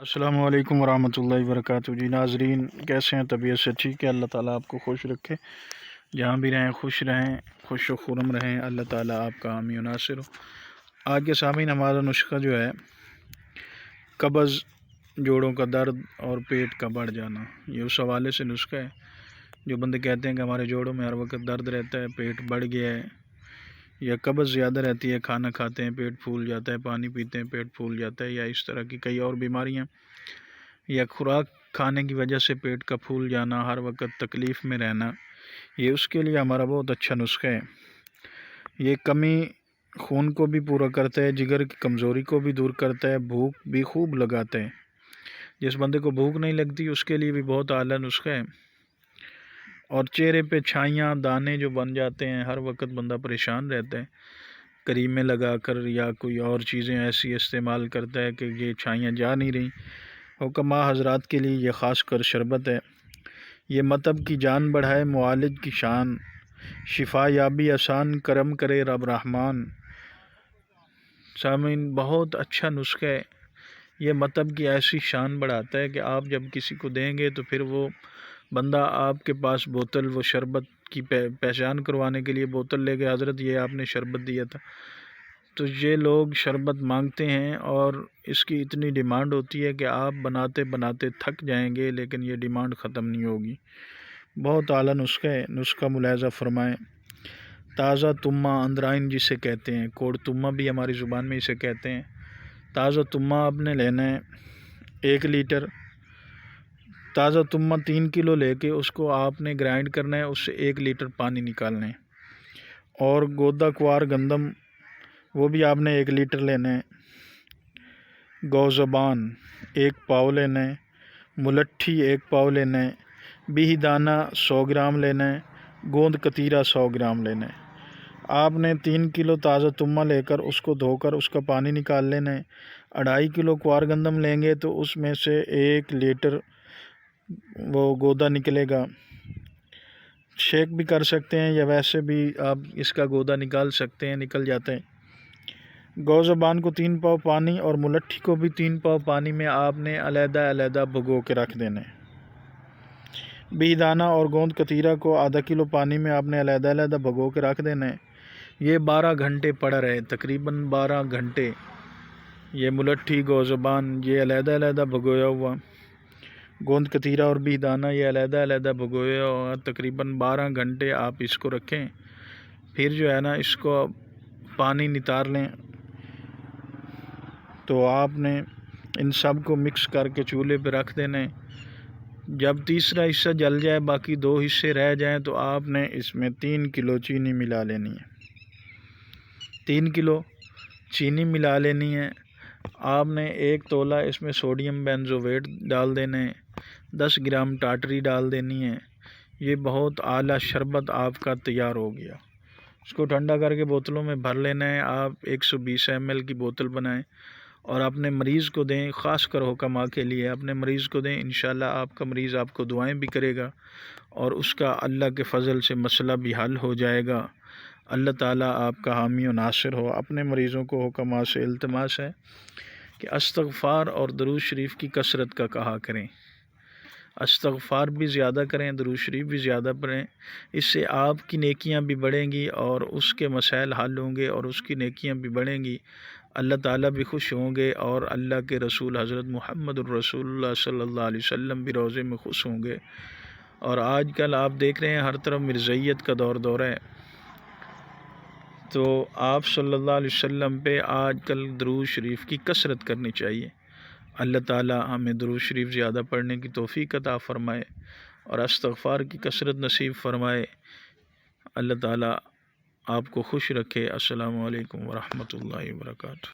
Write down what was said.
السلام علیکم ورحمۃ اللہ وبرکاتہ۔ جی ناظرین، کیسے ہیں؟ طبیعت سے ٹھیک ہے؟ اللہ تعالیٰ آپ کو خوش رکھے، جہاں بھی رہیں خوش رہیں، خوش و خرم رہیں، اللہ تعالیٰ آپ کا حامی و ناصر ہو۔ آج کے سامعین، ہمارا نسخہ جو ہے قبض، جوڑوں کا درد اور پیٹ کا بڑھ جانا، یہ اس حوالے سے نسخہ ہے۔ جو بندے کہتے ہیں کہ ہمارے جوڑوں میں ہر وقت درد رہتا ہے، پیٹ بڑھ گیا ہے یا قبض زیادہ رہتی ہے، کھانا کھاتے ہیں پیٹ پھول جاتا ہے، پانی پیتے ہیں پیٹ پھول جاتا ہے، یا اس طرح کی کئی اور بیماریاں، یا خوراک کھانے کی وجہ سے پیٹ کا پھول جانا، ہر وقت تکلیف میں رہنا، یہ اس کے لیے ہمارا بہت اچھا نسخہ ہے۔ یہ کمی خون کو بھی پورا کرتا ہے، جگر کی کمزوری کو بھی دور کرتا ہے، بھوک بھی خوب لگاتا ہے۔ جس بندے کو بھوک نہیں لگتی اس کے لیے بھی بہت اعلیٰ نسخہ ہے۔ اور چہرے پہ چھائیاں، دانے جو بن جاتے ہیں، ہر وقت بندہ پریشان رہتا ہے، کریمیں لگا کر یا کوئی اور چیزیں ایسی استعمال کرتا ہے کہ یہ چھائیاں جا نہیں رہیں، حکماء حضرات کے لیے یہ خاص کر شربت ہے۔ یہ مطب کی جان بڑھائے، معالج کی شان، شفا یابی آسان، کرم کرے رب رحمان۔ سامعین، بہت اچھا نسخہ ہے۔ یہ مطب کی ایسی شان بڑھاتا ہے کہ آپ جب کسی کو دیں گے تو پھر وہ بندہ آپ کے پاس بوتل، وہ شربت کی پہچان کروانے کے لیے بوتل لے کے، حضرت یہ آپ نے شربت دیا تھا، تو یہ لوگ شربت مانگتے ہیں اور اس کی اتنی ڈیمانڈ ہوتی ہے کہ آپ بناتے بناتے تھک جائیں گے لیکن یہ ڈیمانڈ ختم نہیں ہوگی۔ بہت اعلیٰ نسخہ ہے۔ نسخہ ملاحظہ فرمائیں۔ تازہ تمہ اندرائن جسے کہتے ہیں، کوڑ تمہ بھی ہماری زبان میں اسے کہتے ہیں۔ تازہ تمہ آپ نے لینا ہے 1 لیٹر۔ تازہ تمہ 3 کلو لے کے اس کو آپ نے گرائنڈ کرنا ہے، اس سے 1 لیٹر پانی نکالنا ہے۔ اور گودا کوار گندم، وہ بھی آپ نے 1 لیٹر لینا ہے۔ گو زبان 1 پاؤ لینا ہے۔ ملٹھی 1 پاؤ لینا ہے۔ بیہی دانہ 100 گرام لینا ہے۔ گوند کتیرا 100 گرام لینا ہے۔ آپ نے 3 کلو تازہ تمہ لے کر اس کو دھو کر اس کا پانی نکال لینا ہے۔ 2.5 کلو کوار گندم لیں گے تو اس میں سے 1 لیٹر وہ گودا نکلے گا۔ شیک بھی کر سکتے ہیں یا ویسے بھی آپ اس کا گودا نکال سکتے ہیں، نکل جاتے ہیں۔ گو زبان کو 3 پاؤ پانی اور ملٹھی کو بھی 3 پاؤ پانی میں آپ نے علیحدہ علیحدہ بھگو کے رکھ دینا ہے۔ بیہی دانہ اور گوند کتیرا کو ½ کلو پانی میں آپ نے علیحدہ علیحدہ بھگو کے رکھ دینا ہے۔ یہ 12 گھنٹے پڑا رہے، تقریباً 12 گھنٹے۔ یہ ملٹھی، گو زبان یہ علیحدہ علیحدہ بھگویا ہوا، گوند کتیرا اور بیہی دانہ یہ علیحدہ علیحدہ بھگویا ہوا، تقریباً 12 گھنٹے آپ اس کو رکھیں۔ پھر جو ہے نا اس کو پانی نتار لیں، تو آپ نے ان سب کو مکس کر کے چولہے پہ رکھ دینا ہے۔ جب تیسرا حصہ جل جائے، باقی 2 حصے رہ جائیں، تو آپ نے اس میں 3 کلو چینی ملا لینی ہے۔ 3 کلو چینی ملا لینی ہے۔ آپ نے 1 تولہ اس میں سوڈیم بینزویٹ ڈال دینا ہے، 10 گرام ٹاٹری ڈال دینی ہے۔ یہ بہت اعلیٰ شربت آپ کا تیار ہو گیا۔ اس کو ٹھنڈا کر کے بوتلوں میں بھر لینا ہے۔ آپ 120 ml کی بوتل بنائیں اور اپنے مریض کو دیں، خاص کر حکماء کے لیے اپنے مریض کو دیں۔ انشاءاللہ آپ کا مریض آپ کو دعائیں بھی کرے گا اور اس کا اللہ کے فضل سے مسئلہ بھی حل ہو جائے گا۔ اللہ تعالیٰ آپ کا حامی و ناصر ہو۔ اپنے مریضوں کو حکماء سے التماس ہے کہ استغفار اور درود شریف کی کثرت کا کہا کریں۔ استغفار بھی زیادہ کریں، درود شریف بھی زیادہ پڑھیں، اس سے آپ کی نیکیاں بھی بڑھیں گی اور اس کے مسائل حل ہوں گے اور اس کی نیکیاں بھی بڑھیں گی۔ اللہ تعالیٰ بھی خوش ہوں گے اور اللہ کے رسول حضرت محمد الرسول اللہ صلی اللہ علیہ وسلم بھی روضے میں خوش ہوں گے۔ اور آج کل آپ دیکھ رہے ہیں ہر طرف مرزائیت کا دور ہے، تو آپ صلی اللہ علیہ وسلم پہ آج کل درود شریف کی کثرت کرنی چاہیے۔ اللہ تعالیٰ ہمیں درود شریف زیادہ پڑھنے کی توفیق عطا فرمائے اور استغفار کی کثرت نصیب فرمائے۔ اللہ تعالیٰ آپ کو خوش رکھے۔ السلام علیکم ورحمۃ اللہ وبرکاتہ۔